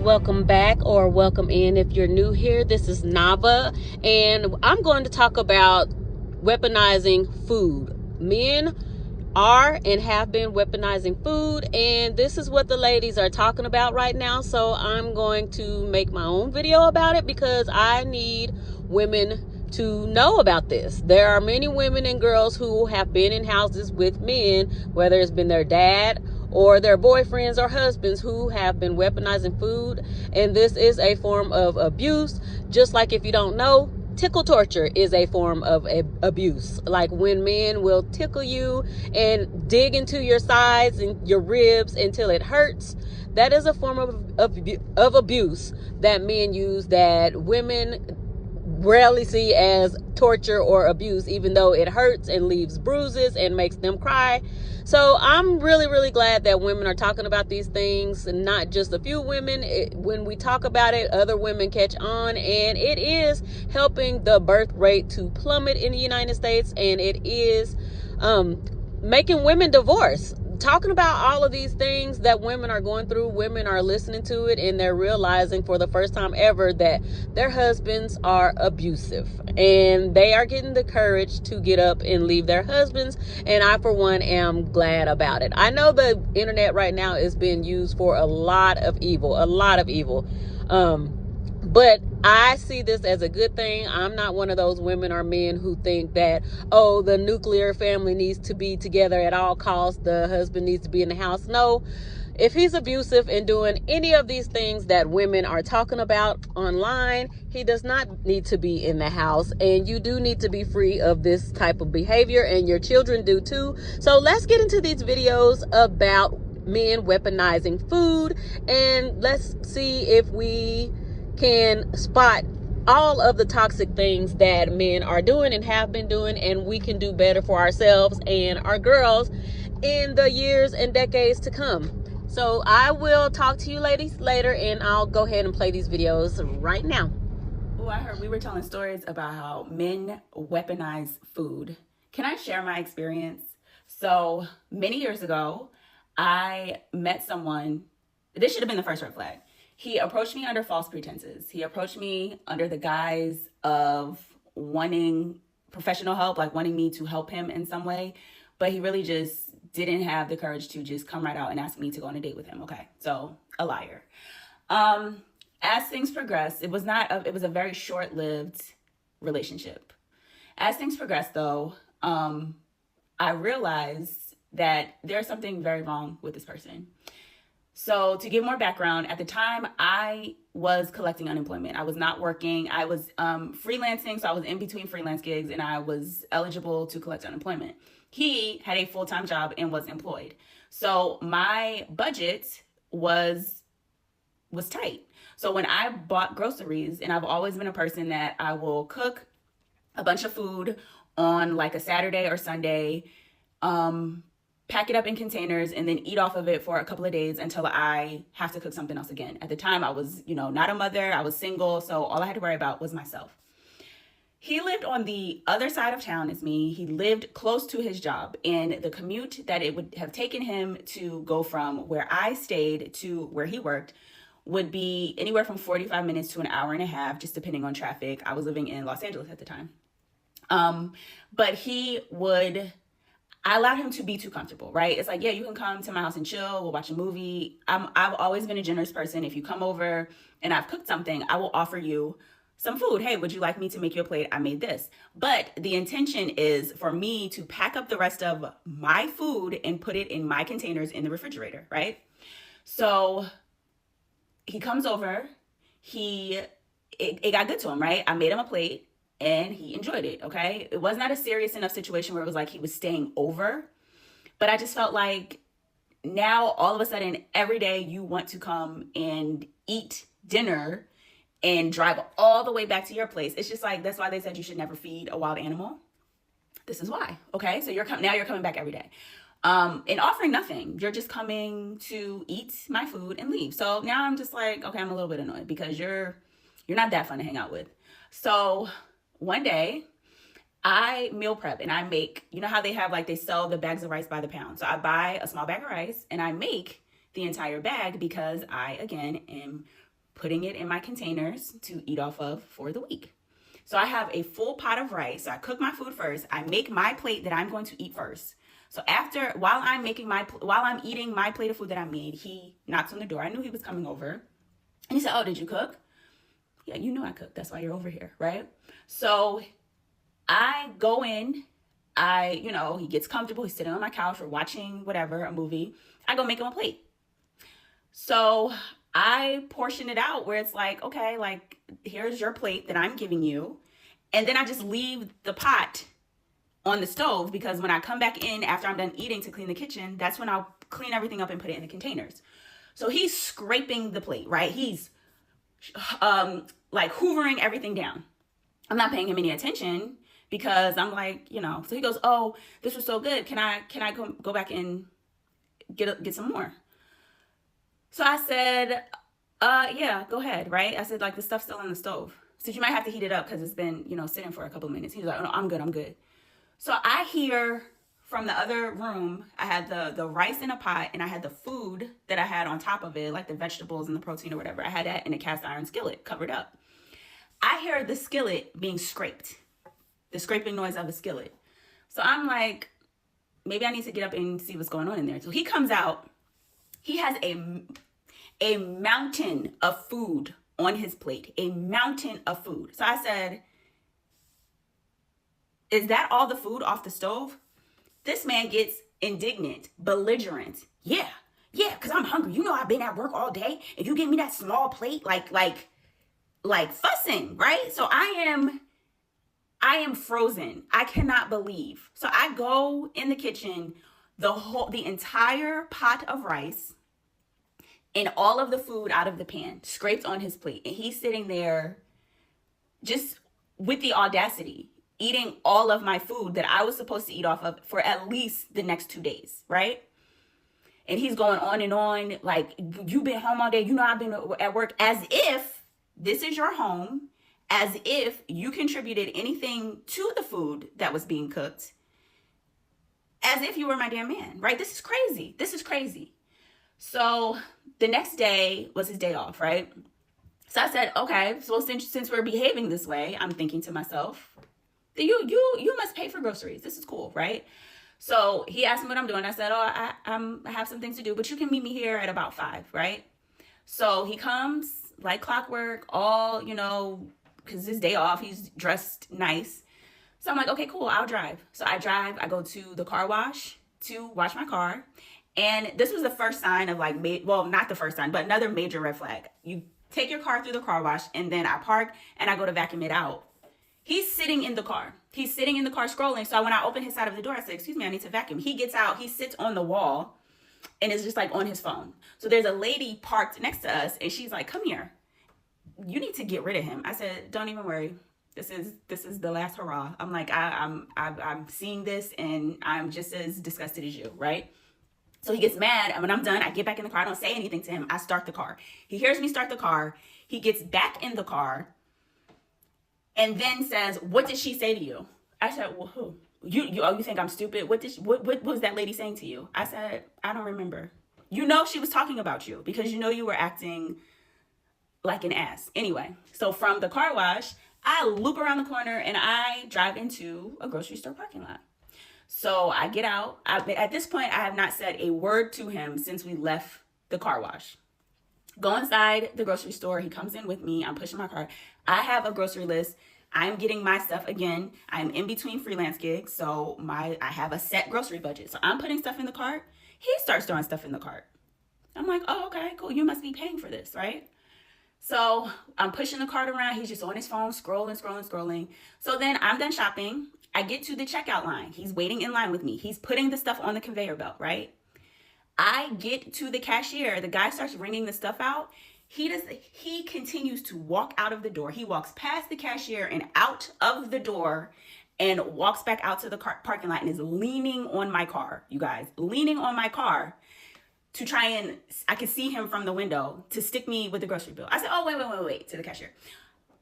welcome back or welcome in if you're new here. This is Nava, and I'm going to talk about weaponizing food. Men are and have been weaponizing food, and this is what the ladies are talking about right now. So I'm going to make my own video about it because I need women to know about this. There are many women and girls who have been in houses with men, whether it's been their dad or their boyfriends or husbands, who have been weaponizing food. And this is a form of abuse. Just like, if you don't know, tickle torture is a form of abuse. Like when men will tickle you and dig into your sides and your ribs until it hurts. That is a form of abuse that men use, that women rarely see as torture or abuse, even though it hurts and leaves bruises and makes them cry. So I'm really glad that women are talking about these things, and not just a few women. When we talk about it, other women catch on, and it is helping the birth rate to plummet in the United States, and it is making women divorce. Talking about all of these things that women are going through, women are listening to it, and they're realizing for the first time ever that their husbands are abusive, and they are getting the courage to get up and leave their husbands. And I, for one, am glad about it. I know the internet right now is being used for a lot of evil. But I see this as a good thing. I'm not one of those women or men who think that, oh, the nuclear family needs to be together at all costs. The husband needs to be in the house. No, if he's abusive and doing any of these things that women are talking about online, he does not need to be in the house. And you do need to be free of this type of behavior, and your children do too. So let's get into these videos about men weaponizing food, and let's see if we can spot all of the toxic things that men are doing and have been doing, and we can do better for ourselves and our girls in the years and decades to come. So I will talk to you ladies later, and I'll go ahead and play these videos right now. Oh, I heard we were telling stories about how men weaponize food. Can I share my experience? So many years ago, I met someone. This should have been the first red flag. He approached me under false pretenses. He approached me under the guise of wanting professional help, like wanting me to help him in some way. But he really just didn't have the courage to just come right out and ask me to go on a date with him. Okay, so a liar. As things progressed, it was a very short-lived relationship. As things progressed, though, I realized that there's something very wrong with this person. So to give more background, at the time I was collecting unemployment. I was not working. I was freelancing, so I was in between freelance gigs, and I was eligible to collect unemployment. He had a full-time job and was employed. So my budget was tight. So when I bought groceries, and I've always been a person that I will cook a bunch of food on like a Saturday or Sunday, pack it up in containers, and then eat off of it for a couple of days until I have to cook something else again. At the time, I was, not a mother. I was single, so all I had to worry about was myself. He lived on the other side of town as me. He lived close to his job, and the commute that it would have taken him to go from where I stayed to where he worked would be anywhere from 45 minutes to an hour and a half, just depending on traffic. I was living in Los Angeles at the time. But I allowed him to be too comfortable, right? It's like, yeah, you can come to my house and chill. We'll watch a movie. I've always been a generous person. If you come over and I've cooked something, I will offer you some food. Hey, would you like me to make you a plate? I made this. But the intention is for me to pack up the rest of my food and put it in my containers in the refrigerator, right? So he comes over. It got good to him, right? I made him a plate. And he enjoyed it, okay? It was not a serious enough situation where it was like he was staying over. But I just felt like now all of a sudden, every day you want to come and eat dinner and drive all the way back to your place. It's just like, that's why they said you should never feed a wild animal. This is why, okay? So you're coming back every day. And offering nothing. You're just coming to eat my food and leave. So now I'm just like, okay, I'm a little bit annoyed because you're not that fun to hang out with. So one day I meal prep and I make, how they sell the bags of rice by the pound. So I buy a small bag of rice and I make the entire bag because I, again, am putting it in my containers to eat off of for the week. So I have a full pot of rice. So I cook my food first. I make my plate that I'm going to eat first. So while I'm eating my plate of food that I made, he knocks on the door. I knew he was coming over. And he said, "Oh, did you cook?" "Yeah, you know I cooked. That's why you're over here," right? So I go in. He gets comfortable. He's sitting on my couch. We're watching whatever, a movie. I go make him a plate. So I portion it out where it's like, okay, like, here's your plate that I'm giving you. And then I just leave the pot on the stove, because when I come back in after I'm done eating to clean the kitchen, that's when I'll clean everything up and put it in the containers. So he's scraping the plate, right? He's like hoovering everything down. I'm not paying him any attention because I'm like, so he goes, "Oh, this was so good. Can I go back and get some more?" So I said, "Yeah, go ahead," right? I said, like, the stuff's still on the stove. So you might have to heat it up because it's been, sitting for a couple of minutes. He was like, "Oh, no, I'm good." So I hear from the other room, I had the rice in a pot, and I had the food that I had on top of it, like the vegetables and the protein or whatever. I had that in a cast iron skillet covered up. I heard the skillet being scraped, the scraping noise of the skillet. So I'm like, maybe I need to get up and see what's going on in there. So he comes out. He has a mountain of food on his plate, a mountain of food. So I said, "Is that all the food off the stove?" This man gets indignant, belligerent. Yeah, because I'm hungry. I've been at work all day, and you give me that small plate, like fussing, right? So I am frozen. I cannot believe. So I go in the kitchen, the entire pot of rice and all of the food out of the pan scraped on his plate, and he's sitting there just with the audacity, eating all of my food that I was supposed to eat off of for at least the next 2 days, right? And he's going on and on, like, "You've been home all day. I've been at work," as if this is your home, as if you contributed anything to the food that was being cooked, as if you were my damn man, right? This is crazy. So the next day was his day off, right? So I said, okay, so since we're behaving this way, I'm thinking to myself, you must pay for groceries. This is cool, right? So he asked me what I'm doing. I said, "Oh, I have some things to do, but you can meet me here at about 5, right?" So he comes like clockwork, all, because his day off, he's dressed nice. So I'm like, okay, cool, I'll drive. So I drive, I go to the car wash to wash my car. And this was the first sign of not the first sign, but another major red flag. You take your car through the car wash, and then I park and I go to vacuum it out. He's sitting in the car. Scrolling. So when I open his side of the door, I said, "Excuse me, I need to vacuum." He gets out, he sits on the wall and is just like on his phone. So there's a lady parked next to us, and she's like, "Come here. You need to get rid of him." I said, "Don't even worry. This is the last hurrah." I'm like, I'm seeing this, and I'm just as disgusted as you, right? So he gets mad, and when I'm done, I get back in the car. I don't say anything to him. I start the car. He hears me start the car. He gets back in the car and then says, "What did she say to you?" I said, "Well, who? You think I'm stupid? What was that lady saying to you?" I said, "I don't remember." She was talking about you because you were acting like an ass. Anyway, so from the car wash, I loop around the corner and I drive into a grocery store parking lot. So I get out. At this point, I have not said a word to him since we left the car wash. Go inside the grocery store. He comes in with me. I'm pushing my cart. I have a grocery list. I'm getting my stuff again. I'm in between freelance gigs, so I have a set grocery budget. So I'm putting stuff in the cart. He starts throwing stuff in the cart. I'm like, "Oh, okay, cool. You must be paying for this, right?" So I'm pushing the cart around. He's just on his phone, scrolling. So then I'm done shopping. I get to the checkout line. He's waiting in line with me. He's putting the stuff on the conveyor belt, right? I get to the cashier. The guy starts ringing the stuff out. He continues to walk out of the door. He walks past the cashier and out of the door and walks back out to the parking lot and is leaning on my car, you guys, leaning on my car to try and, I could see him from the window, to stick me with the grocery bill. I said, "Oh, wait," to the cashier.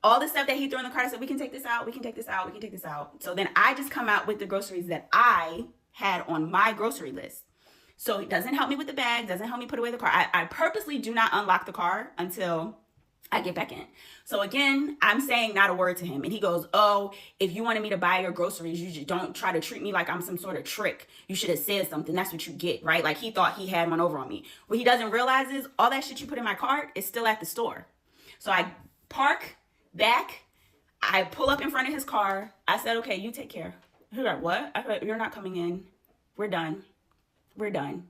All the stuff that he threw in the cart, I said, "We can take this out. So then I just come out with the groceries that I had on my grocery list. So he doesn't help me with the bag, doesn't help me put away the car. I purposely do not unlock the car until I get back in. So again, I'm saying not a word to him. And he goes, oh, if you wanted me to buy your groceries, you just don't try to treat me like I'm some sort of trick. You should have said something. That's what you get, right? Like he thought he had one over on me. What he doesn't realize is all that shit you put in my cart is still at the store. So I park back. I pull up in front of his car. I said, okay, you take care. He's like, what? I said, you're not coming in. We're done. We're done.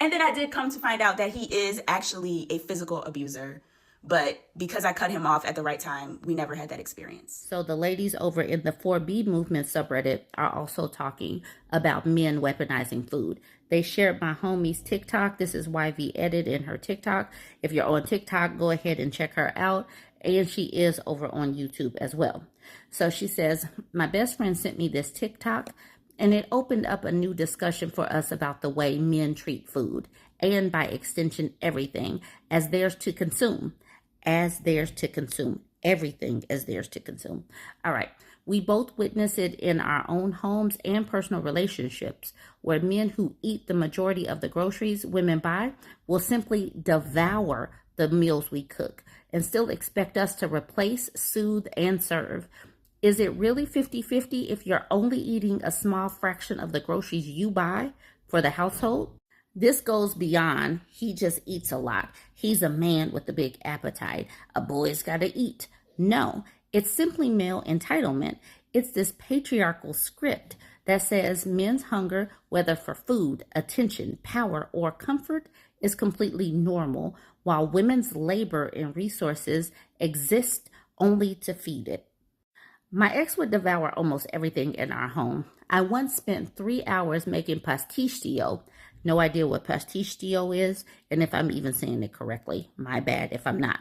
And then I did come to find out that he is actually a physical abuser. But because I cut him off at the right time, we never had that experience. So the ladies over in the 4B movement subreddit are also talking about men weaponizing food. They shared my homie's TikTok. This is YV Edit in her TikTok. If you're on TikTok, go ahead and check her out. And she is over on YouTube as well. So she says, my best friend sent me this TikTok, and it opened up a new discussion for us about the way men treat food, and by extension, everything, as theirs to consume. As theirs to consume. Everything as theirs to consume. All right. We both witness it in our own homes and personal relationships, where men who eat the majority of the groceries women buy will simply devour the meals we cook and still expect us to replace, soothe, and serve. Is it really 50-50 if you're only eating a small fraction of the groceries you buy for the household? This goes beyond, he just eats a lot. He's a man with a big appetite. A boy's got to eat. No, it's simply male entitlement. It's this patriarchal script that says men's hunger, whether for food, attention, power, or comfort, is completely normal, while women's labor and resources exist only to feed it. My ex would devour almost everything in our home. I once spent 3 hours making pasticcio. No idea what pasticcio is, and if I'm even saying it correctly. My bad if I'm not.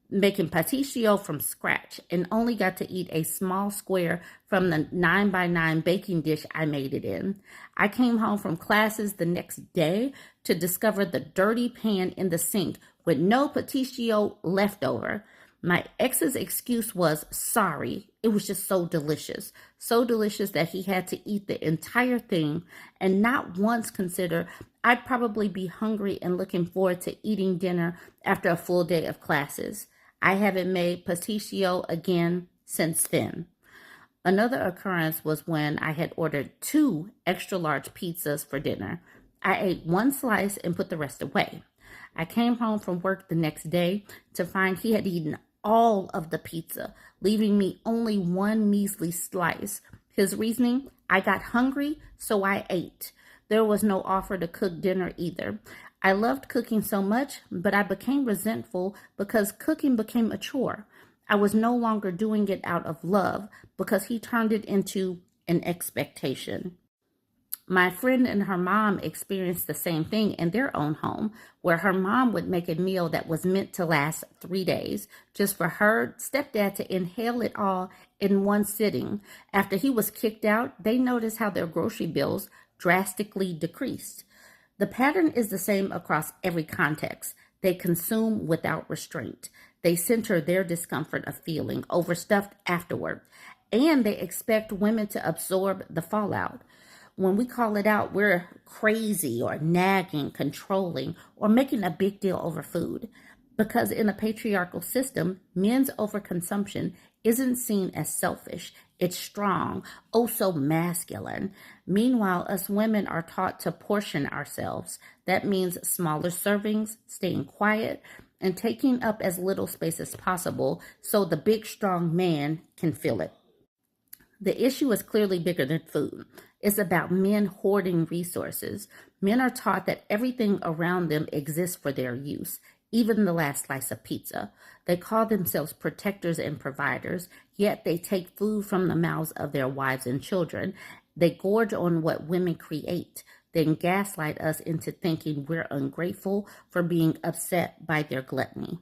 Making pasticcio from scratch, and only got to eat a small square from the 9x9 baking dish I made it in. I came home from classes the next day to discover the dirty pan in the sink with no pasticcio left over. My ex's excuse was sorry. It was just so delicious. So delicious that he had to eat the entire thing and not once consider I'd probably be hungry and looking forward to eating dinner after a full day of classes. I haven't made pasticcio again since then. Another occurrence was when I had ordered 2 extra large pizzas for dinner. I ate 1 slice and put the rest away. I came home from work the next day to find he had eaten all of the pizza, leaving me only 1 measly slice. His reasoning, I got hungry, so I ate. There was no offer to cook dinner either. I loved cooking so much, but I became resentful because cooking became a chore. I was no longer doing it out of love because he turned it into an expectation. My friend and her mom experienced the same thing in their own home, where her mom would make a meal that was meant to last 3 days, just for her stepdad to inhale it all in one sitting. After he was kicked out, they noticed how their grocery bills drastically decreased. The pattern is the same across every context. They consume without restraint. They center their discomfort of feeling overstuffed afterward, and they expect women to absorb the fallout. When we call it out, we're crazy or nagging, controlling, or making a big deal over food. Because in a patriarchal system, men's overconsumption isn't seen as selfish. It's strong, oh so masculine. Meanwhile, us women are taught to portion ourselves. That means smaller servings, staying quiet, and taking up as little space as possible so the big, strong man can fill it. The issue is clearly bigger than food. It's about men hoarding resources. Men are taught that everything around them exists for their use, even the last slice of pizza. They call themselves protectors and providers, yet they take food from the mouths of their wives and children. They gorge on what women create, then gaslight us into thinking we're ungrateful for being upset by their gluttony.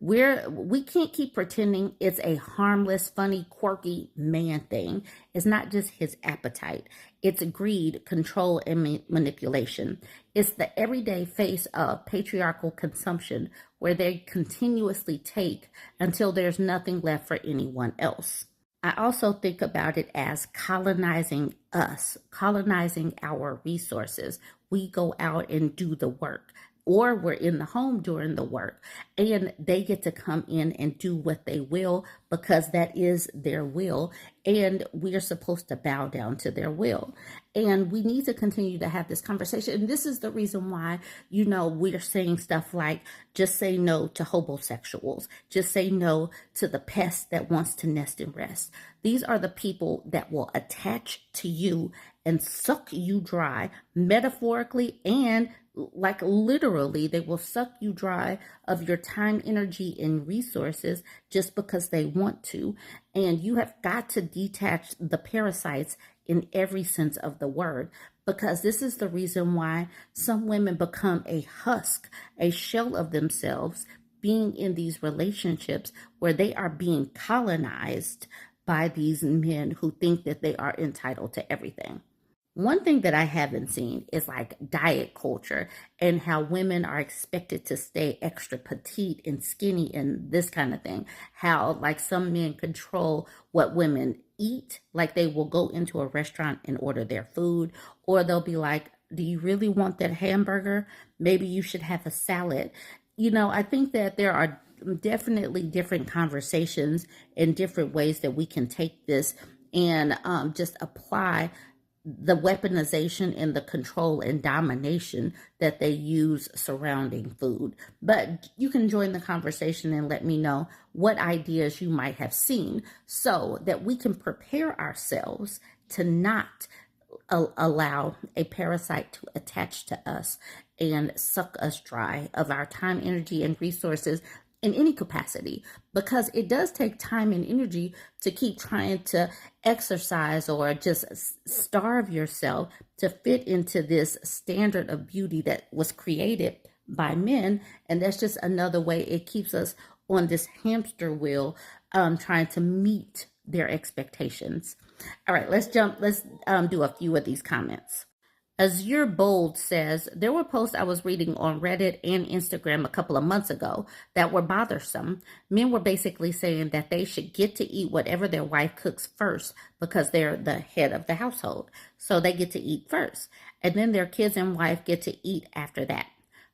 We can't keep pretending it's a harmless, funny, quirky man thing. It's not just his appetite. It's greed, control, and manipulation. It's the everyday face of patriarchal consumption where they continuously take until there's nothing left for anyone else. I also think about it as colonizing us, colonizing our resources. We go out and do the work. or were in the home during the work, and they get to come in and do what they will because that is their will, and we are supposed to bow down to their will. And we need to continue to have this conversation. And this is the reason why, we're saying stuff like, just say no to homosexuals, just say no to the pest that wants to nest and rest. These are the people that will attach to you and suck you dry, metaphorically and like literally. They will suck you dry of your time, energy, and resources just because they want to. And you have got to detach the parasites in every sense of the word, because this is the reason why some women become a husk, a shell of themselves, being in these relationships where they are being colonized by these men who think that they are entitled to everything. One thing that I haven't seen is like diet culture and how women are expected to stay extra petite and skinny and this kind of thing. How like some men control what women eat, like they will go into a restaurant and order their food, or they'll be like, do you really want that hamburger? Maybe you should have a salad. I think that there are definitely different conversations and different ways that we can take this and just apply the weaponization and the control and domination that they use surrounding food. But you can join the conversation and let me know what ideas you might have seen so that we can prepare ourselves to not allow a parasite to attach to us and suck us dry of our time, energy, and resources in any capacity, because it does take time and energy to keep trying to exercise or just starve yourself to fit into this standard of beauty that was created by men. And that's just another way it keeps us on this hamster wheel, trying to meet their expectations. All right, let's do a few of these comments. Azure Bold says, there were posts I was reading on Reddit and Instagram a couple of months ago that were bothersome. Men were basically saying that they should get to eat whatever their wife cooks first because they're the head of the household. So they get to eat first, and then their kids and wife get to eat after that.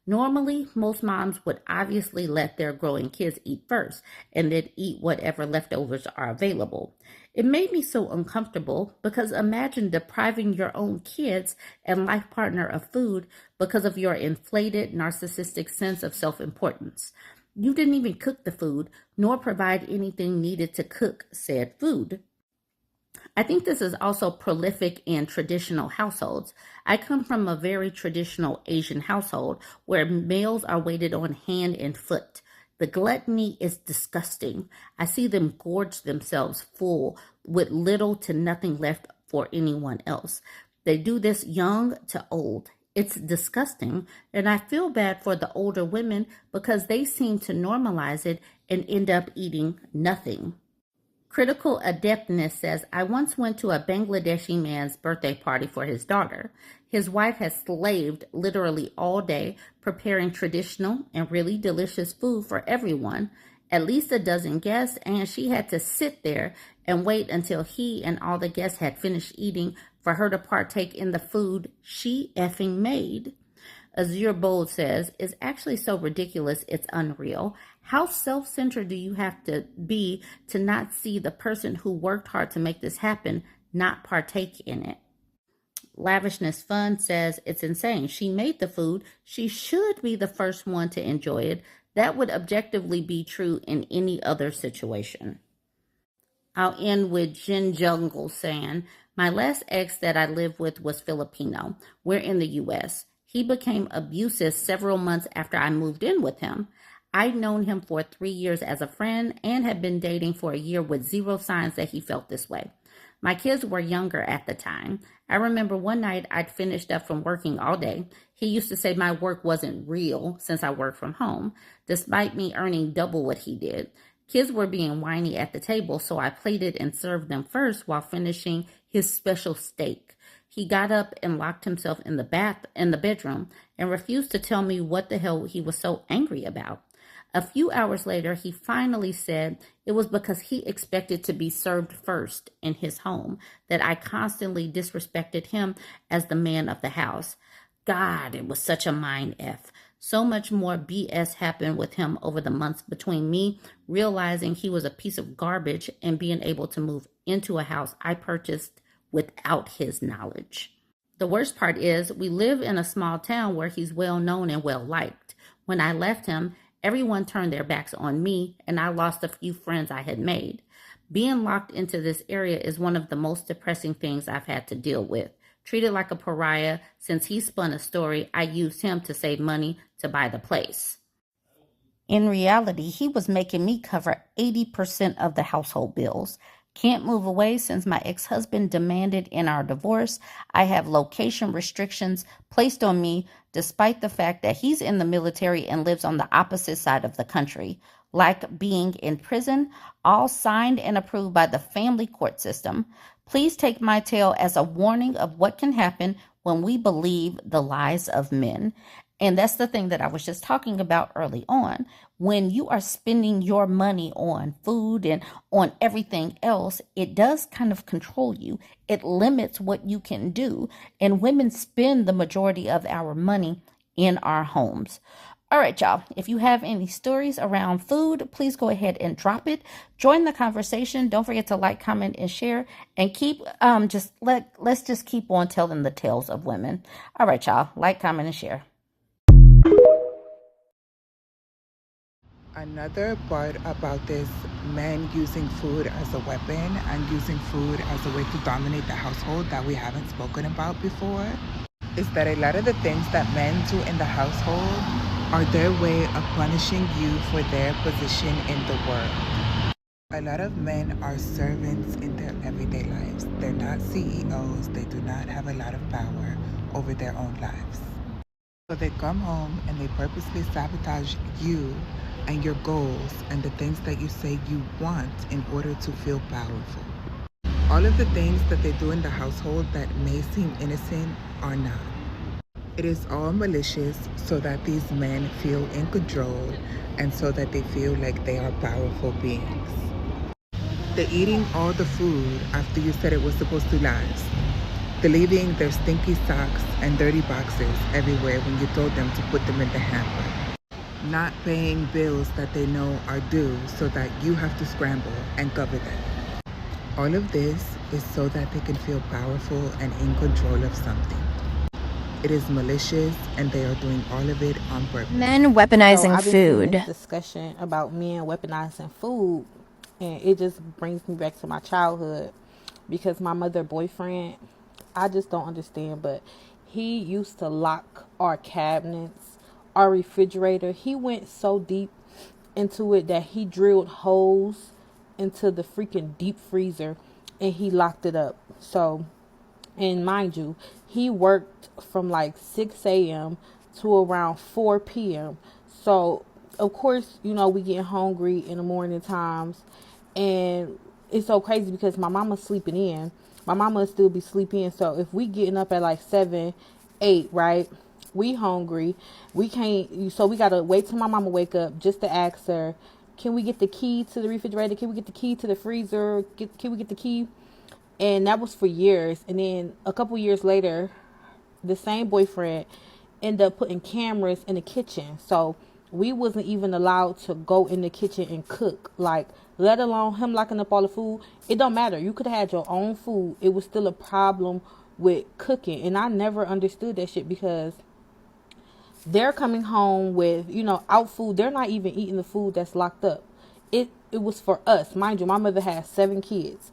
Normally, most moms would obviously let their growing kids eat first and then eat whatever leftovers are available. It made me so uncomfortable because imagine depriving your own kids and life partner of food because of your inflated narcissistic sense of self-importance. You didn't even cook the food, nor provide anything needed to cook said food. I think this is also prolific in traditional households. I come from a very traditional Asian household where males are waited on hand and foot. The gluttony is disgusting. I see them gorge themselves full with little to nothing left for anyone else. They do this young to old. It's disgusting, and I feel bad for the older women because they seem to normalize it and end up eating nothing. Critical Adeptness says, I once went to a Bangladeshi man's birthday party for his daughter. His wife has slaved literally all day preparing traditional and really delicious food for everyone, at least a dozen guests, and she had to sit there and wait until he and all the guests had finished eating for her to partake in the food she effing made. Azure Bold says, is actually so ridiculous it's unreal. How self-centered do you have to be to not see the person who worked hard to make this happen not partake in it? Lavishness Fun says, it's insane. She made the food. She should be the first one to enjoy it. That would objectively be true in any other situation. I'll end with Jin Jungle saying, my last ex that I lived with was Filipino. We're in the U.S. He became abusive several months after I moved in with him. I'd known him for 3 years as a friend and had been dating for a year with zero signs that he felt this way. My kids were younger at the time. I remember one night I'd finished up from working all day. He used to say my work wasn't real since I worked from home, despite me earning double what he did. Kids were being whiny at the table, so I plated and served them first while finishing his special steak. He got up and locked himself in the bedroom and refused to tell me what the hell he was so angry about. A few hours later, he finally said it was because he expected to be served first in his home, that I constantly disrespected him as the man of the house. God, it was such a mind F. So much more BS happened with him over the months between me realizing he was a piece of garbage and being able to move into a house I purchased without his knowledge. The worst part is, we live in a small town where he's well known and well liked. When I left him, everyone turned their backs on me, and I lost a few friends I had made. Being locked into this area is one of the most depressing things I've had to deal with. Treated like a pariah, since he spun a story, I used him to save money to buy the place. In reality, he was making me cover 80% of the household bills. Can't move away since my ex-husband demanded in our divorce. I have location restrictions placed on me despite the fact that he's in the military and lives on the opposite side of the country. Like being in prison, all signed and approved by the family court system. Please take my tale as a warning of what can happen when we believe the lies of men. And that's the thing that I was just talking about early on. When you are spending your money on food and on everything else, it does kind of control you. It limits what you can do. And women spend the majority of our money in our homes. All right, y'all. If you have any stories around food, please go ahead and drop it. Join the conversation. Don't forget to like, comment, and share. And keep let's just keep on telling the tales of women. All right, y'all. Like, comment, and share. Another part about this men using food as a weapon and using food as a way to dominate the household that we haven't spoken about before is that a lot of the things that men do in the household are their way of punishing you for their position in the world. A lot of men are servants in their everyday lives. They're not CEOs. They do not have a lot of power over their own lives. So they come home and they purposely sabotage you and your goals and the things that you say you want in order to feel powerful. All of the things that they do in the household that may seem innocent are not. It is all malicious so that these men feel in control and so that they feel like they are powerful beings. The eating all the food after you said it was supposed to last. The leaving their stinky socks and dirty boxers everywhere when you told them to put them in the hamper. Not paying bills that they know are due so that you have to scramble and cover them. All of this is so that they can feel powerful and in control of something. It is malicious and they are doing all of it on purpose. Men weaponizing I've been seeing food. this discussion about men weaponizing food, and it just brings me back to my childhood because my mother boyfriend, I just don't understand, but he used to lock our cabinets, our refrigerator. He went so deep into it that he drilled holes into the freaking deep freezer and he locked it up. So, and mind you, he worked from like 6 a.m. to around 4 p.m. So, of course, you know, we get hungry in the morning times. And it's so crazy because my mama's sleeping in. My mama still be sleeping. So, if we getting up at like 7, 8, right? We hungry. We can't. So, we got to wait till my mama wake up just to ask her, can we get the key to the refrigerator? Can we get the key to the freezer? Can we get the key? And that was for years. And then a couple years later, the same boyfriend ended up putting cameras in the kitchen. So we wasn't even allowed to go in the kitchen and cook. Like, let alone him locking up all the food. It don't matter. You could have had your own food. It was still a problem with cooking. And I never understood that shit because they're coming home with, you know, out food. They're not even eating the food that's locked up. It was for us. Mind you, my mother has 7 kids.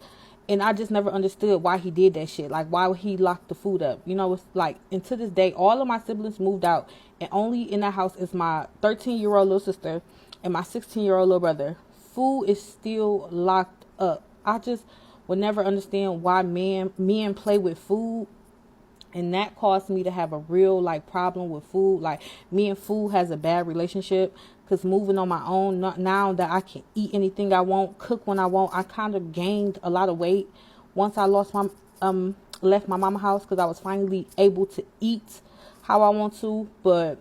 And I just never understood why he did that shit. Like, why would he lock the food up? You know, it's like, and to this day, all of my siblings moved out. And only in that house is my 13-year-old little sister and my 16-year-old little brother. Food is still locked up. I just would never understand why men play with food. And that caused me to have a real, like, problem with food. Like, me and food has a bad relationship. Because moving on my own, not now that I can eat anything I want, cook when I want, I kind of gained a lot of weight once I left my mama house because I was finally able to eat how I want to. But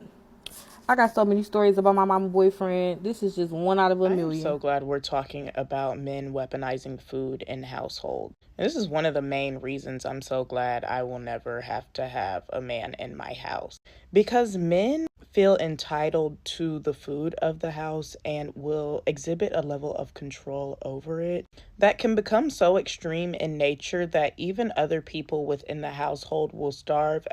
I got so many stories about my mama boyfriend. This is just one out of a million. I'm so glad we're talking about men weaponizing food in household. And this is one of the main reasons I'm so glad I will never have to have a man in my house. Because men feel entitled to the food of the house and will exhibit a level of control over it that can become so extreme in nature that even other people within the household will starve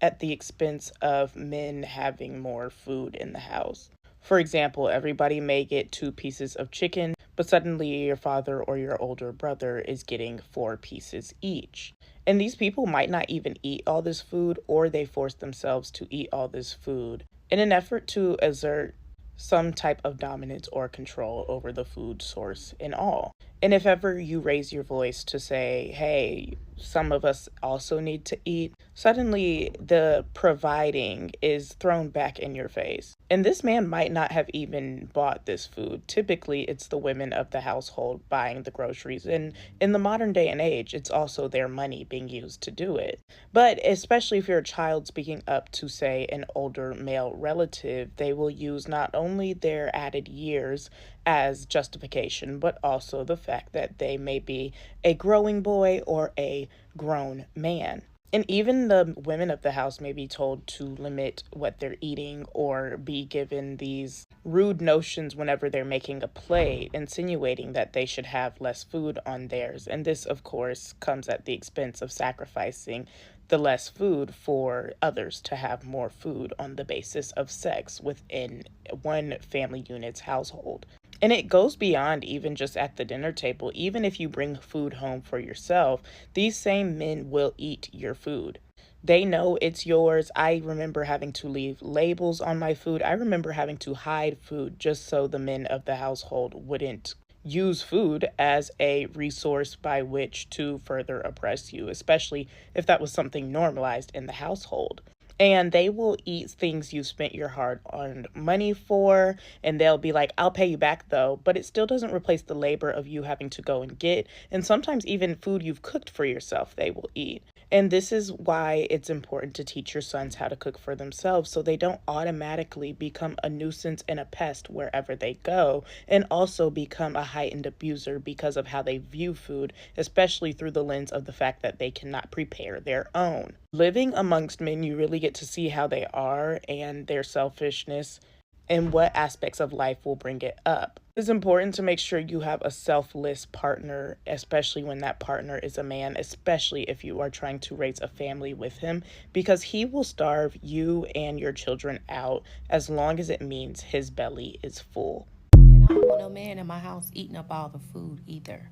at the expense of men having more food in the house. For example, everybody may get 2 pieces of chicken, but suddenly your father or your older brother is getting 4 pieces each. And these people might not even eat all this food, or they force themselves to eat all this food in an effort to exert some type of dominance or control over the food source in all. And if ever you raise your voice to say, hey, some of us also need to eat, suddenly the providing is thrown back in your face. And this man might not have even bought this food. Typically, it's the women of the household buying the groceries. And in the modern day and age, it's also their money being used to do it. But especially if you're a child speaking up to, say, an older male relative, they will use not only their added years as justification, but also the fact that they may be a growing boy or a grown man. And even the women of the house may be told to limit what they're eating or be given these rude notions whenever they're making a plate, insinuating that they should have less food on theirs. And this, of course, comes at the expense of sacrificing the less food for others to have more food on the basis of sex within one family unit's household. And it goes beyond even just at the dinner table. Even if you bring food home for yourself, these same men will eat your food. They know it's yours. I remember having to leave labels on my food. I remember having to hide food just so the men of the household wouldn't use food as a resource by which to further oppress you, especially if that was something normalized in the household. And they will eat things you spent your hard earned money for, and they'll be like, I'll pay you back though, but it still doesn't replace the labor of you having to go and get, and sometimes even food you've cooked for yourself, they will eat. And this is why it's important to teach your sons how to cook for themselves so they don't automatically become a nuisance and a pest wherever they go, and also become a heightened abuser because of how they view food, especially through the lens of the fact that they cannot prepare their own. Living amongst men, you really get to see how they are and their selfishness and what aspects of life will bring it up. It's important to make sure you have a selfless partner, especially when that partner is a man, especially if you are trying to raise a family with him, because he will starve you and your children out as long as it means his belly is full. And I don't want no man in my house eating up all the food either.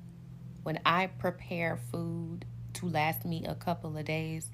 When I prepare food to last me a couple of days,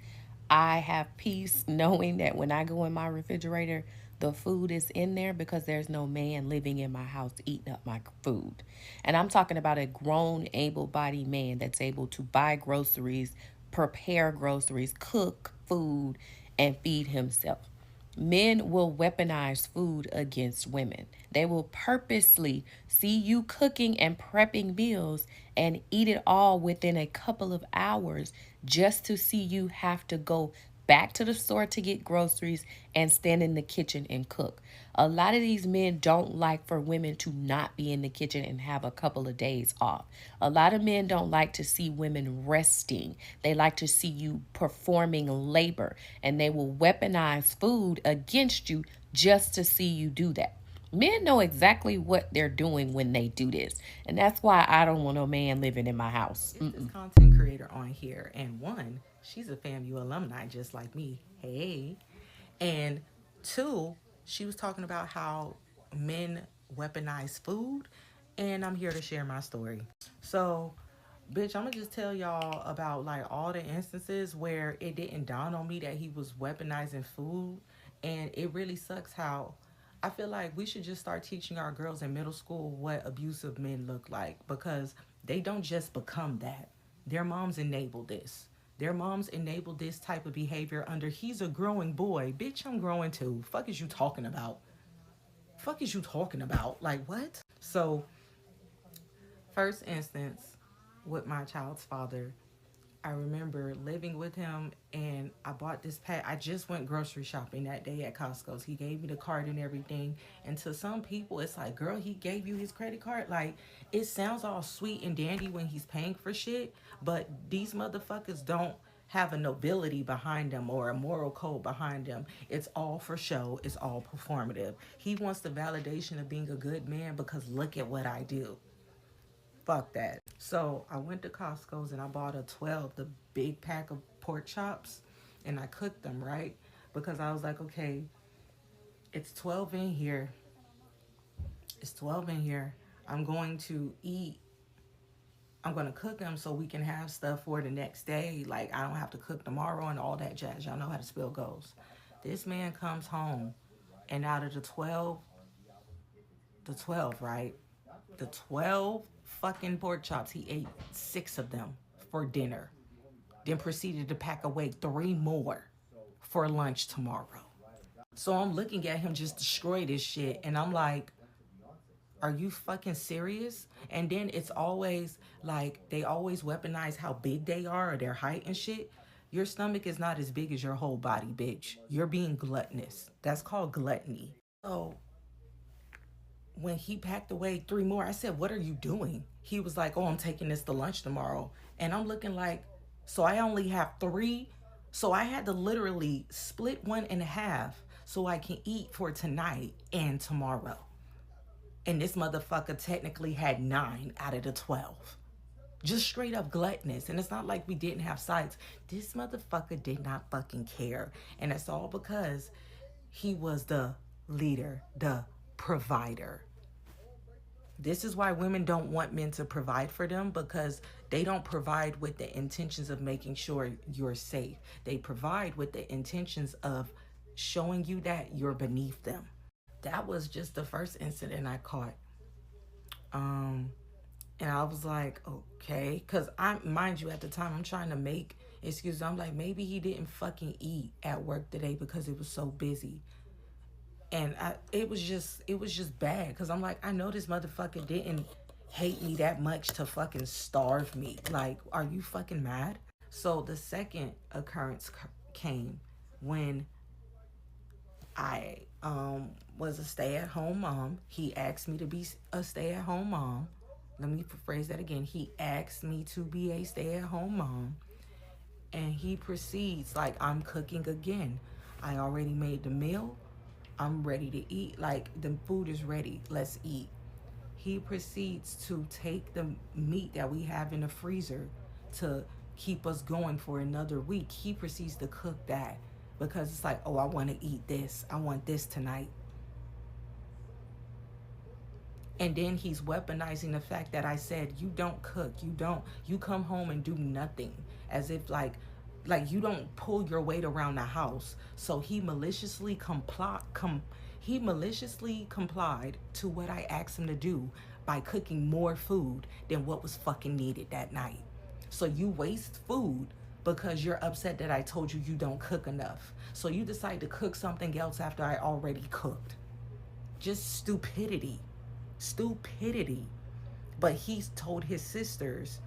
I have peace knowing that when I go in my refrigerator, the food is in there because there's no man living in my house eating up my food. And I'm talking about a grown, able bodied man that's able to buy groceries, prepare groceries, cook food, and feed himself. Men will weaponize food against women. They will purposely see you cooking and prepping meals and eat it all within a couple of hours just to see you have to go back to the store to get groceries and stand in the kitchen and cook. A lot of these men don't like for women to not be in the kitchen and have a couple of days off. A lot of men don't like to see women resting. They like to see you performing labor, and they will weaponize food against you just to see you do that. Men know exactly what they're doing when they do this. And that's why I don't want no man living in my house. It's this content creator on here, and one, she's a FAMU alumni just like me. Hey. And two, she was talking about how men weaponize food, and I'm here to share my story. So, bitch, I'm gonna just tell y'all about like all the instances where it didn't dawn on me that he was weaponizing food, and it really sucks how I feel like we should just start teaching our girls in middle school what abusive men look like, because they don't just become that. Their moms enabled this. Their moms enabled this type of behavior under he's a growing boy. Bitch, I'm growing too. Fuck is you talking about? Fuck is you talking about? Like what? So, first instance with my child's father, I remember living with him, and I bought this pack. I just went grocery shopping that day at Costco's. He gave me the card and everything. And to some people, it's like, girl, he gave you his credit card. Like, it sounds all sweet and dandy when he's paying for shit, but these motherfuckers don't have a nobility behind them or a moral code behind them. It's all for show. It's all performative. He wants the validation of being a good man because look at what I do. Fuck that. So I went to Costco's and I bought a 12, the big pack of pork chops, and I cooked them, right? Because I was like, okay, it's 12 in here. It's 12 in here. I'm going to cook them so we can have stuff for the next day. Like, I don't have to cook tomorrow and all that jazz. Y'all know how the spill goes. This man comes home, and out of the 12, right? The 12 fucking pork chops, he ate 6 of them for dinner. Then proceeded to pack away 3 more for lunch tomorrow. So I'm looking at him just destroy this shit, and I'm like, are you fucking serious? And then it's always like, they always weaponize how big they are or their height and shit. Your stomach is not as big as your whole body, bitch. You're being gluttonous. That's called gluttony. So when he packed away 3 more, I said, what are you doing? He was like, oh, I'm taking this to lunch tomorrow. And I'm looking like, so I only have 3. So I had to literally split 1 in half so I can eat for tonight and tomorrow. And this motherfucker technically had 9 out of the 12. Just straight up gluttonous. And it's not like we didn't have sides. This motherfucker did not fucking care. And it's all because he was the leader, the provider. This is why women don't want men to provide for them, because they don't provide with the intentions of making sure you're safe. They provide with the intentions of showing you that you're beneath them. That was just the first incident I caught. And I was like, okay, because mind you, at the time I'm trying to make excuses. I'm like, maybe he didn't fucking eat at work today because it was so busy. And it was just bad, because I'm like, I know this motherfucker didn't hate me that much to fucking starve me. Like, are you fucking mad? So the second occurrence came when I was a stay-at-home mom. He asked me to be a stay-at-home mom. Let me phrase that again. He asked me to be a stay-at-home mom. And he proceeds like, I'm cooking again. I already made the meal. I'm ready to eat. Like, the food is ready. Let's eat. He proceeds to take the meat that we have in the freezer to keep us going for another week. He proceeds to cook that because it's like, oh, I want to eat this. I want this tonight. And then he's weaponizing the fact that I said, you don't cook. You come home and do nothing. As if like you don't pull your weight around the house. So he maliciously complied to what I asked him to do by cooking more food than what was fucking needed that night. So you waste food because you're upset that I told you you don't cook enough. So you decide to cook something else after I already cooked. Just stupidity. But he's told his sisters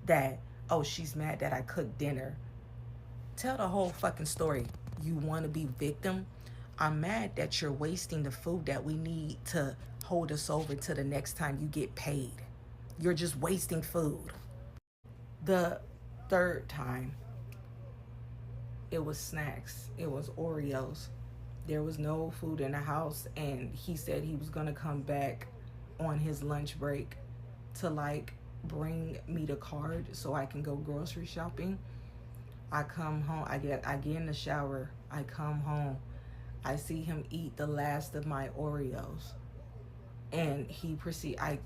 that, oh, she's mad that I cooked dinner. Tell the whole fucking story. You want to be victim? I'm mad that you're wasting the food that we need to hold us over to the next time you get paid. You're just wasting food. The third time, it was snacks. It was Oreos. There was no food in the house, and he said he was gonna come back on his lunch break to like bring me the card so I can go grocery shopping. I come home, I get in the shower, I come home, I see him eat the last of my Oreos. And I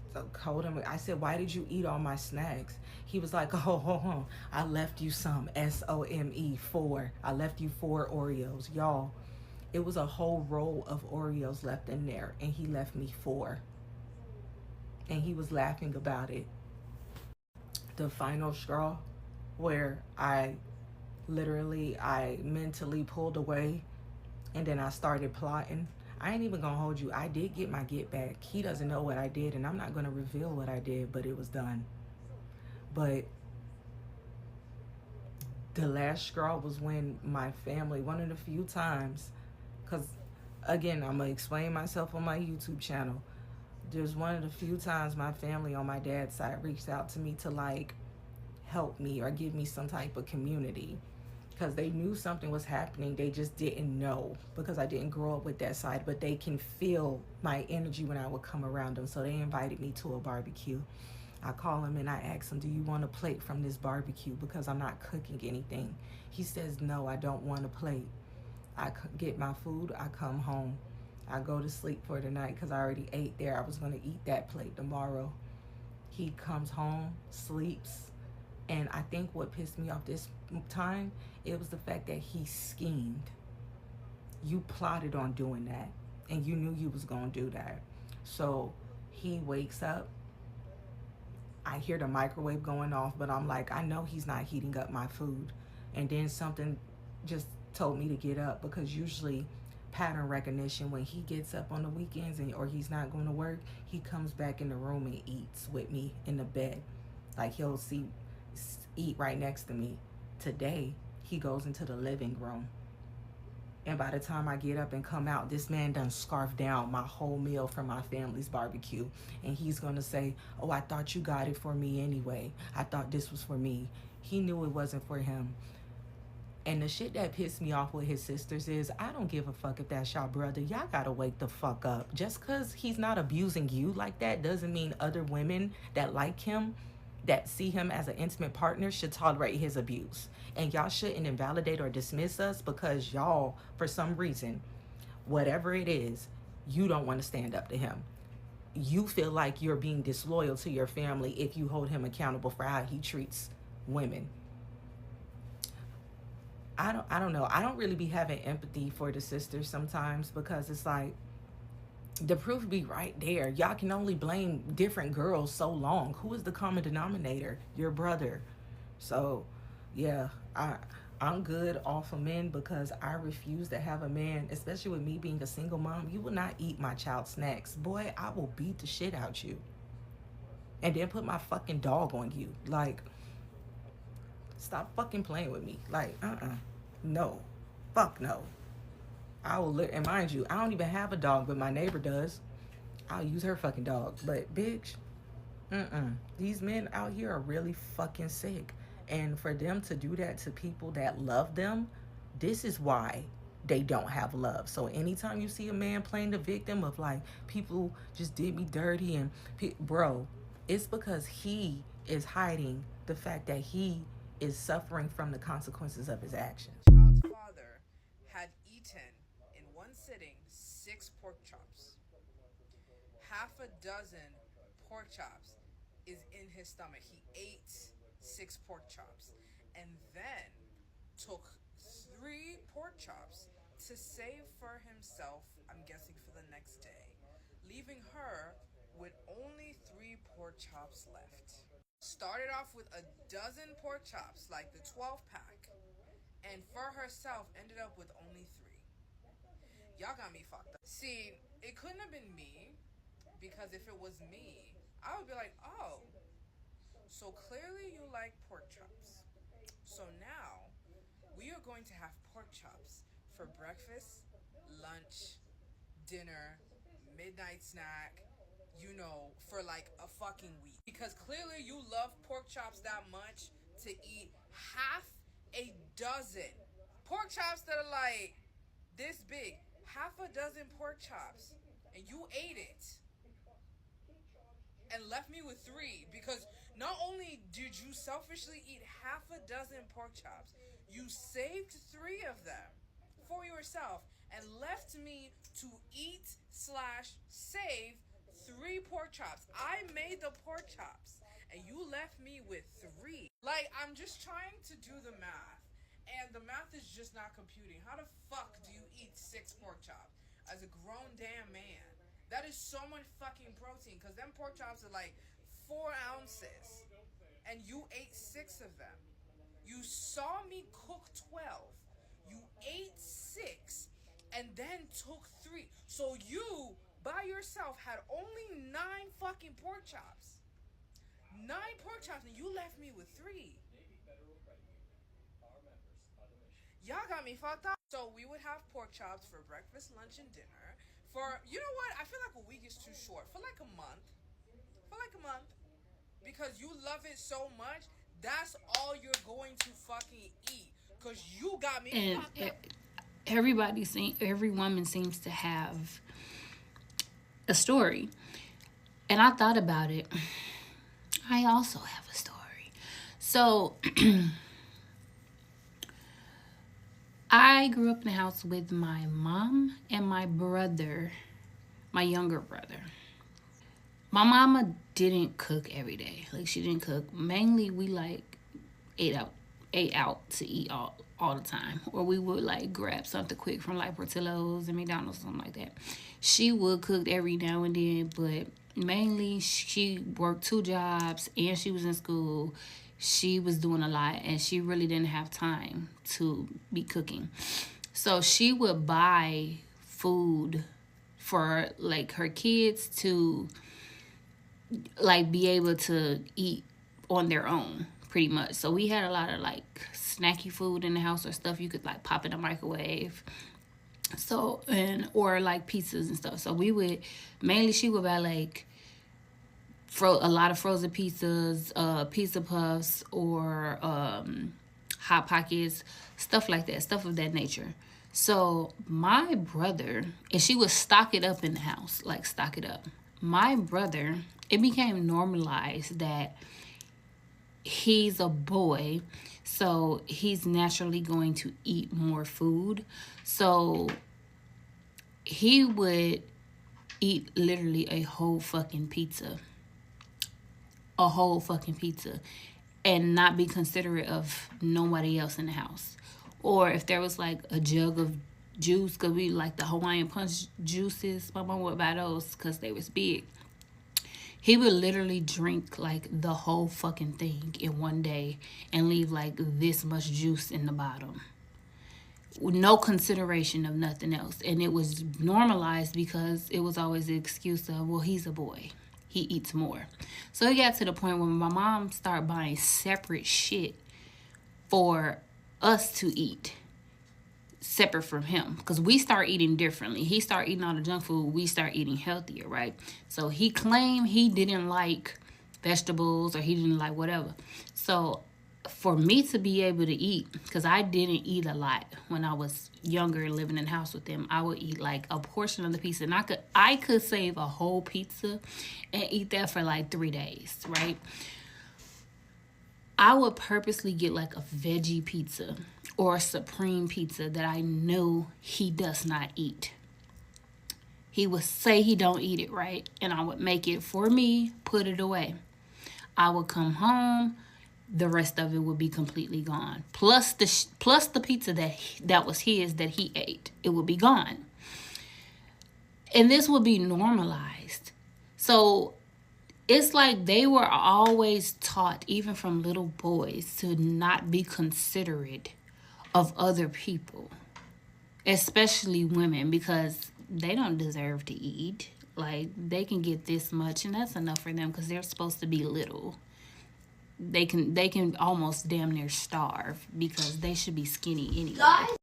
told him, I said, why did you eat all my snacks? He was like, oh, I left you some, SOME, 4. I left you 4 Oreos. Y'all, it was a whole roll of Oreos left in there, and he left me 4. And he was laughing about it. The final straw, where I mentally pulled away, and then I started plotting. I ain't even gonna hold you. I did get my get back. He doesn't know what I did, and I'm not gonna reveal what I did, but it was done. But the last straw was when my family, one of the few times, because again, I'm gonna explain myself on my YouTube channel. There's one of the few times my family on my dad's side reached out to me to like help me or give me some type of community, because they knew something was happening. They just didn't know because I didn't grow up with that side, but they can feel my energy when I would come around them. So they invited me to a barbecue. I call him and I ask him, do you want a plate from this barbecue? Because I'm not cooking anything. He says, no, I don't want a plate. I get my food, I come home. I go to sleep for the night because I already ate there. I was going to eat that plate tomorrow. He comes home, sleeps, and I think what pissed me off this time, it was the fact that he schemed. You plotted on doing that, and you knew you was going to do that. So he wakes up. I hear the microwave going off, but I'm like, I know he's not heating up my food. And then something just told me to get up, because usually pattern recognition, when he gets up on the weekends or he's not going to work, he comes back in the room and eats with me in the bed. Like, he'll eat right next to me. Today, he goes into the living room. And by the time I get up and come out, this man done scarfed down my whole meal from my family's barbecue. And he's going to say, oh, I thought you got it for me anyway. I thought this was for me. He knew it wasn't for him. And the shit that pissed me off with his sisters is, I don't give a fuck if that's y'all brother. Y'all gotta wake the fuck up. Just because he's not abusing you like that doesn't mean other women that like him, that see him as an intimate partner, should tolerate his abuse. And y'all shouldn't invalidate or dismiss us because y'all, for some reason, whatever it is, you don't want to stand up to him. You feel like you're being disloyal to your family if you hold him accountable for how he treats women. I don't know. I don't really be having empathy for the sisters sometimes, because it's like, the proof be right there. Y'all can only blame different girls so long. Who is the common denominator? Your brother. So yeah, I'm good off of men, because I refuse to have a man, especially with me being a single mom. You will not eat my child's snacks. Boy, I will beat the shit out you. And then put my fucking dog on you. Like, stop fucking playing with me. Like, no. Fuck no. I will and mind you, I don't even have a dog, but my neighbor does. I'll use her fucking dog. But bitch, these men out here are really fucking sick. And for them to do that to people that love them, this is why they don't have love. So anytime you see a man playing the victim of, like, people just did me dirty, and bro, it's because he is hiding the fact that he is suffering from the consequences of his actions. Child's father had eaten in one sitting 6 pork chops. Half a dozen pork chops is in his stomach. He ate 6 pork chops and then took 3 pork chops to save for himself, I'm guessing for the next day, leaving her with only 3 pork chops left. Started off with a dozen pork chops, like the 12 pack, and for herself ended up with only 3. Y'all got me fucked up. See, it couldn't have been me, because if it was me, I would be like, oh, so clearly you like pork chops. So now we are going to have pork chops for breakfast, lunch, dinner, midnight snack, you know, for like a fucking week. Because clearly you love pork chops that much to eat half a dozen pork chops that are like this big. Half a dozen pork chops. And you ate it. And left me with 3, because not only did you selfishly eat half a dozen pork chops, you saved 3 of them for yourself and left me to eat / save 3 pork chops. I made the pork chops and you left me with 3. Like, I'm just trying to do the math, and the math is just not computing. How the fuck do you eat 6 pork chops as a grown damn man? That is so much fucking protein, because them pork chops are like 4 ounces. And you ate 6 of them. You saw me cook 12. You ate 6 and then took 3. So you, by yourself, had only 9 fucking pork chops. 9 pork chops, and you left me with 3. Y'all got me fucked up. So we would have pork chops for breakfast, lunch, and dinner. For, you know what? I feel like a week is too short. For like a month. Because you love it so much, That's all you're going to fucking eat. Cause you got me And fucked up. every woman seems to have a story. And I thought about it. I also have a story. So I grew up in a house with my mom and my brother, my younger brother. My mama didn't cook every day. Like, she didn't cook. Mainly we like ate out to eat all the time. Or we would like grab something quick from like Portillo's and McDonald's, something like that. She would cook every now and then, but mainly she worked 2 jobs and she was in school. She was doing a lot and she really didn't have time to be cooking. So she would buy food for like her kids to like be able to eat on their own, pretty much. So we had a lot of like snacky food in the house, or stuff you could like pop in the microwave. So, and or like pizzas and stuff. So we would mainly, she would buy like a lot of frozen pizzas, pizza puffs, or hot pockets, stuff like that, stuff of that nature. So my brother, and she would stock it up in the house, like stock it up. My brother, it became normalized that he's a boy, so he's naturally going to eat more food. So he would eat literally a whole fucking pizza. A whole fucking pizza. And not be considerate of nobody else in the house. Or if there was like a jug of juice, because we like the Hawaiian punch juices, my mom would buy those because they was big. He would literally drink like the whole fucking thing in one day and leave like this much juice in the bottom. With no consideration of nothing else. And it was normalized because it was always the excuse of, well, he's a boy. He eats more. So it got to the point where my mom started buying separate shit for us to eat. Separate from him, because we start eating differently. He start eating all the junk food, we start eating healthier, right? So he claimed he didn't like vegetables, or he didn't like whatever. So for me to be able to eat, because I didn't eat a lot when I was younger and living in the house with them, I would eat like a portion of the pizza, and I could save a whole pizza and eat that for like 3 days, right? I would purposely get like a veggie pizza or a supreme pizza that I knew he does not eat. He would say he don't eat it, right? And I would make it for me, put it away. I would come home, the rest of it would be completely gone. Plus the pizza that was his that he ate, it would be gone. And this would be normalized. So it's like they were always taught, even from little boys, to not be considerate of other people, especially women, because they don't deserve to eat. Like, they can get this much and that's enough for them because they're supposed to be little. They can almost damn near starve because they should be skinny anyway.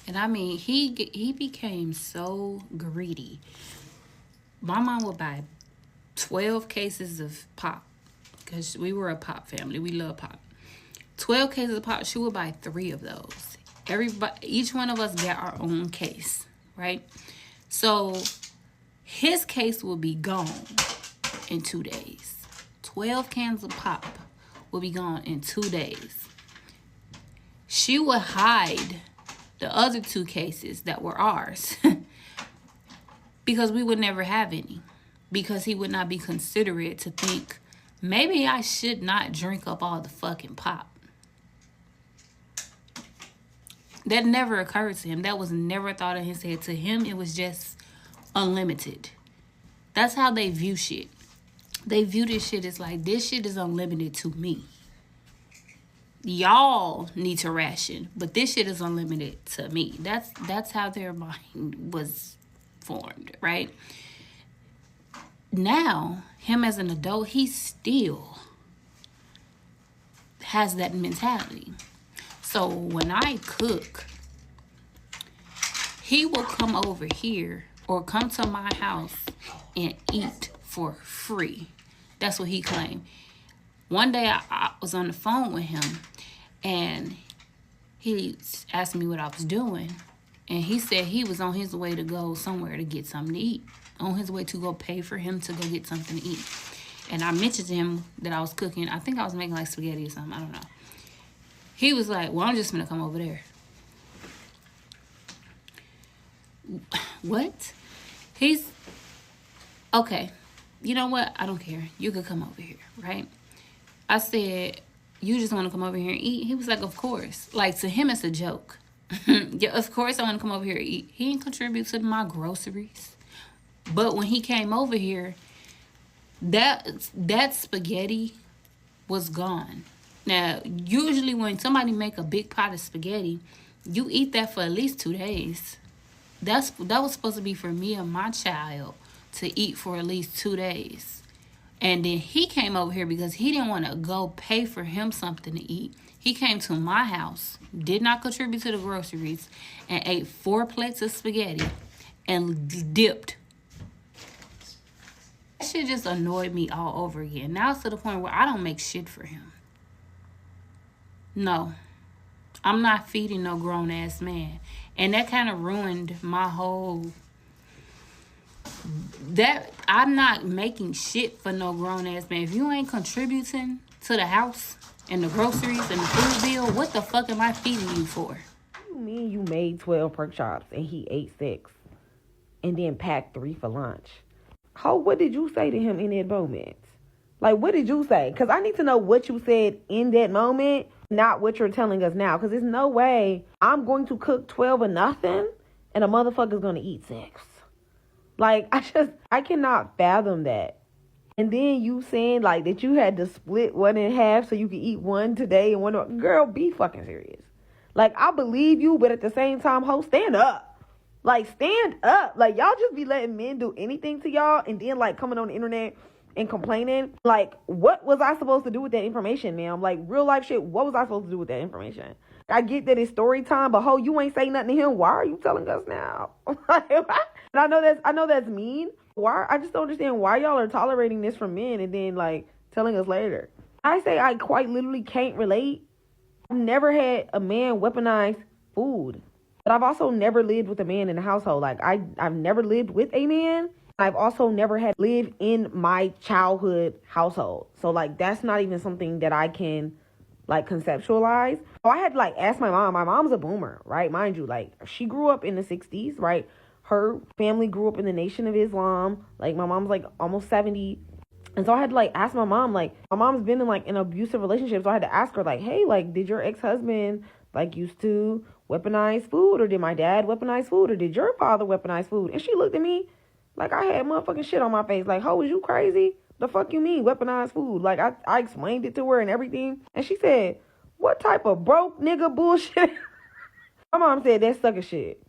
And I mean, he became so greedy. My mom would buy 12 cases of pop, because we were a pop family. We love pop. 12 cases of pop. She would buy 3 of those. Each one of us got our own case, right? So his case will be gone in 2 days. 12 cans of pop will be gone in 2 days. She would hide the other 2 cases that were ours because we would never have any. Because he would not be considerate to think, maybe I should not drink up all the fucking pop. That never occurred to him. That was never thought in his head. To him, it was just unlimited. That's how they view shit. They view this shit as like, this shit is unlimited to me. Y'all need to ration, but this shit is unlimited to me. That's how their mind was formed, right? Now, him as an adult, he still has that mentality. So when I cook, he will come over here or come to my house and eat for free. That's what he claimed. One day I was on the phone with him, and he asked me what I was doing. And he said he was on his way to go somewhere to get something to eat. On his way to go pay for him to go get something to eat. And I mentioned to him that I was cooking. I think I was making like spaghetti or something. I don't know. He was like, well, I'm just going to come over there. What? He's, okay, you know what? I don't care. You could come over here, right? I said, you just want to come over here and eat? He was like, of course. Like, to him, it's a joke. Yeah, of course I want to come over here and eat. He didn't contribute to my groceries. But when he came over here, that spaghetti was gone. Now, usually when somebody make a big pot of spaghetti, you eat that for at least 2 days. That was supposed to be for me and my child to eat for at least 2 days. And then he came over here because he didn't want to go pay for him something to eat. He came to my house, did not contribute to the groceries, and ate 4 plates of spaghetti and dipped. That shit just annoyed me all over again. Now it's to the point where I don't make shit for him. No. I'm not feeding no grown-ass man. And that kind of ruined my whole... That I'm not making shit for no grown-ass man. If you ain't contributing to the house and the groceries and the food bill, what the fuck am I feeding you for? You mean you made 12 pork chops and he ate 6 and then packed 3 for lunch? What did you say to him in that moment? Like, what did you say? Because I need to know what you said in that moment, not what you're telling us now. Because there's no way I'm going to cook 12 or nothing and a motherfucker's going to eat 6. Like, I cannot fathom that. And then you saying, like, that you had to split one in half so you could eat one today and one... Girl, be fucking serious. Like, I believe you, but at the same time, ho, stand up. Like, stand up. Like, y'all just be letting men do anything to y'all and then, like, coming on the internet and complaining. Like, what was I supposed to do with that information, ma'am? Like, real life shit, what was I supposed to do with that information? I get that it's story time, but ho, you ain't say nothing to him. Why are you telling us now? And I know that's mean. Why? I just don't understand why y'all are tolerating this from men and then like telling us later. I say I quite literally can't relate. I've never had a man weaponize food, but I've also never lived with a man in the household. Like I've never lived with a man. I've also never had lived in my childhood household. So like that's not even something that I can like conceptualize. So I had to like ask my mom. My mom's a boomer, right? Mind you, like she grew up in the 60s, right? Her family grew up in the Nation of Islam. Like my mom's like almost 70. And so I had to like ask my mom, like my mom's been in like an abusive relationship. So I had to ask her like, hey, like did your ex-husband like used to weaponize food, or did my dad weaponize food, or did your father weaponize food? And she looked at me like I had motherfucking shit on my face. Like, ho, is you crazy? The fuck you mean weaponized food? Like I explained it to her and everything. And she said, what type of broke nigga bullshit? My mom said that sucker shit.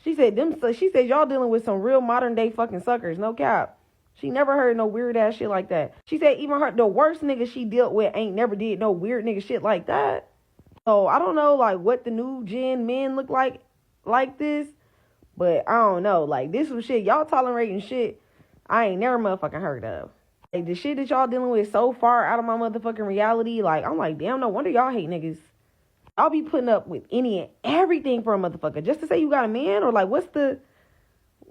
She said y'all dealing with some real modern day fucking suckers, no cap. She never heard no weird ass shit like that. She said even the worst nigga she dealt with ain't never did no weird nigga shit like that. So I don't know like what the new gen men look like this, but I don't know. Like this was shit y'all tolerating shit I ain't never motherfucking heard of. Like the shit that y'all dealing with so far out of my motherfucking reality. Like I'm like, damn, no wonder y'all hate niggas. I'll be putting up with any and everything for a motherfucker just to say you got a man, or like what's the,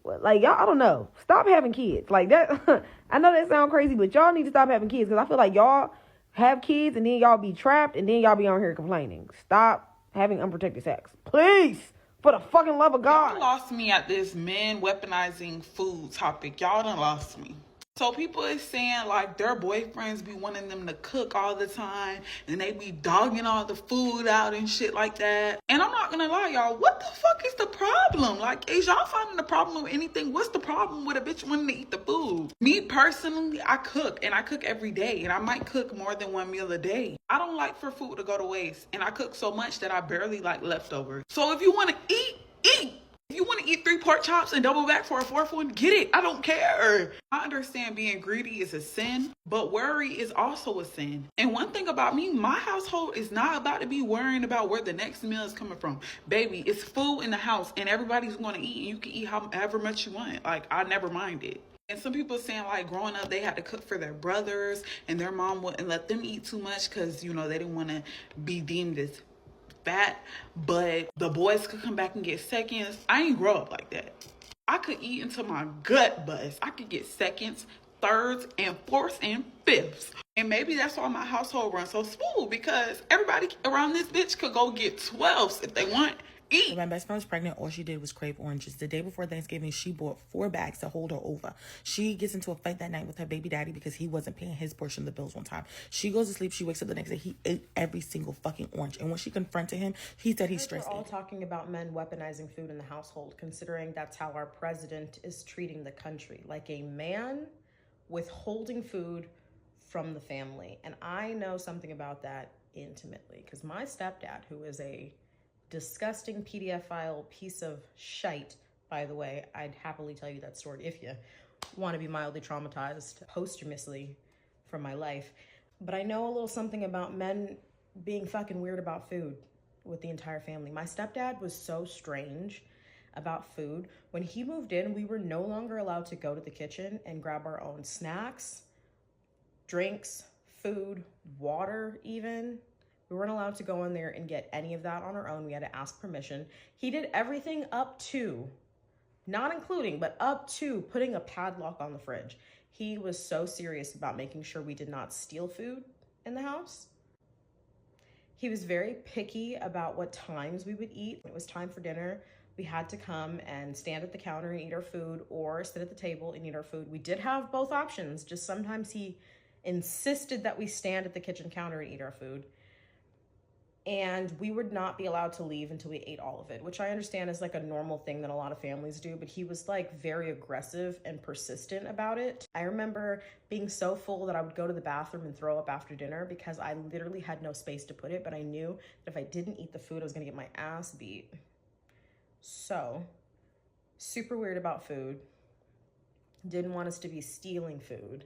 like y'all, I don't know. Stop having kids like that. I know that sounds crazy, but y'all need to stop having kids because I feel like y'all have kids and then y'all be trapped and then y'all be on here complaining. Stop having unprotected sex, please, for the fucking love of God. Y'all lost me at this men weaponizing food topic. Y'all done lost me. So people is saying like their boyfriends be wanting them to cook all the time and they be dogging all the food out and shit like that. And I'm not gonna lie, y'all, what the fuck is the problem? Like, is y'all finding the problem with anything? What's the problem with a bitch wanting to eat the food? Me personally, I cook and I cook every day and I might cook more than one meal a day. I don't like for food to go to waste and I cook so much that I barely like leftovers. So if you want to eat, eat. If you want to eat 3 pork chops and double back for a 4th one, get it. I don't care. I understand being greedy is a sin, but worry is also a sin. And one thing about me, my household is not about to be worrying about where the next meal is coming from. Baby, it's food in the house and everybody's going to eat and you can eat however much you want. Like, I never mind it. And some people saying like growing up they had to cook for their brothers and their mom wouldn't let them eat too much because you know they didn't want to be deemed as fat, but the boys could come back and get seconds. I ain't grow up like that. I could eat until my gut bust. I could get seconds, thirds, and fourths and fifths. And maybe that's why my household runs so smooth because everybody around this bitch could go get 12s if they want. When my best friend was pregnant, all she did was crave oranges. The day before Thanksgiving, she bought 4 bags to hold her over. She gets into a fight that night with her baby daddy because he wasn't paying his portion of the bills one time. She goes to sleep. She wakes up the next day. He ate every single fucking orange. And when she confronted him, he said he's stressed. We're all talking about men weaponizing food in the household, considering that's how our president is treating the country. Like a man withholding food from the family. And I know something about that intimately because my stepdad, who is a disgusting PDF file piece of shite, by the way, I'd happily tell you that story if you want to be mildly traumatized posthumously from my life. But I know a little something about men being fucking weird about food with the entire family. My stepdad was so strange about food. When he moved in, we were no longer allowed to go to the kitchen and grab our own snacks, drinks, food, water even. We weren't allowed to go in there and get any of that on our own. We had to ask permission. He did everything up to, not including, but up to putting a padlock on the fridge. He was so serious about making sure we did not steal food in the house. He was very picky about what times we would eat. When it was time for dinner, we had to come and stand at the counter and eat our food or sit at the table and eat our food. We did have both options, just sometimes he insisted that we stand at the kitchen counter and eat our food. And we would not be allowed to leave until we ate all of it, which I understand is like a normal thing that a lot of families do, but he was like very aggressive and persistent about it. I remember being so full that I would go to the bathroom and throw up after dinner because I literally had no space to put it, but I knew that if I didn't eat the food, I was gonna get my ass beat. So, super weird about food. Didn't want us to be stealing food.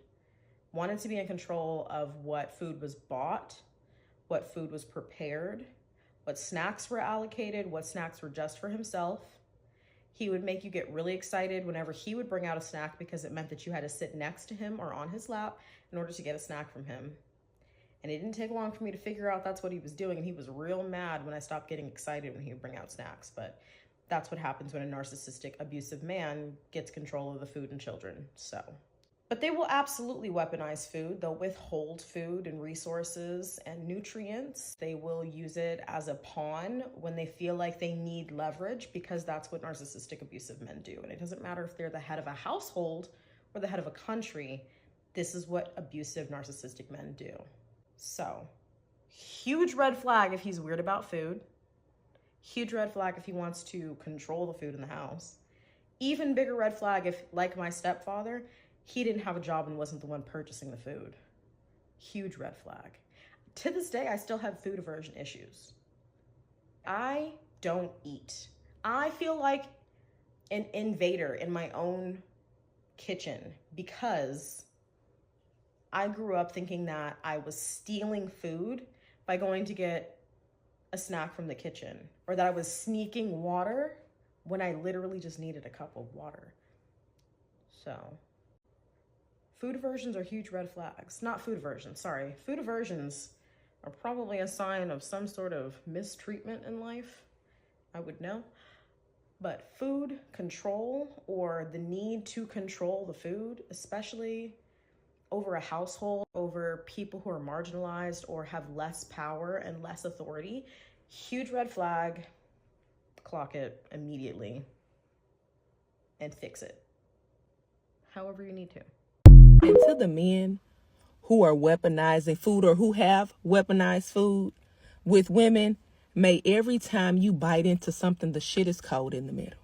Wanted to be in control of what food was bought, what food was prepared, what snacks were allocated, what snacks were just for himself. He would make you get really excited whenever he would bring out a snack because it meant that you had to sit next to him or on his lap in order to get a snack from him. And it didn't take long for me to figure out that's what he was doing, and he was real mad when I stopped getting excited when he would bring out snacks. But that's what happens when a narcissistic, abusive man gets control of the food and children, so. But they will absolutely weaponize food. They'll withhold food and resources and nutrients. They will use it as a pawn when they feel like they need leverage because that's what narcissistic abusive men do. And it doesn't matter if they're the head of a household or the head of a country. This is what abusive narcissistic men do. So, huge red flag if he's weird about food. Huge red flag if he wants to control the food in the house. Even bigger red flag if, like my stepfather, he didn't have a job and wasn't the one purchasing the food. Huge red flag. To this day, I still have food aversion issues. I don't eat. I feel like an invader in my own kitchen because I grew up thinking that I was stealing food by going to get a snack from the kitchen, or that I was sneaking water when I literally just needed a cup of water. So, food aversions are huge red flags. Not food aversions, sorry. Food aversions are probably a sign of some sort of mistreatment in life. I would know. But food control, or the need to control the food, especially over a household, over people who are marginalized or have less power and less authority, huge red flag. Clock it immediately and fix it however you need to. And to the men who are weaponizing food or who have weaponized food with women, may every time you bite into something, the shit is cold in the middle.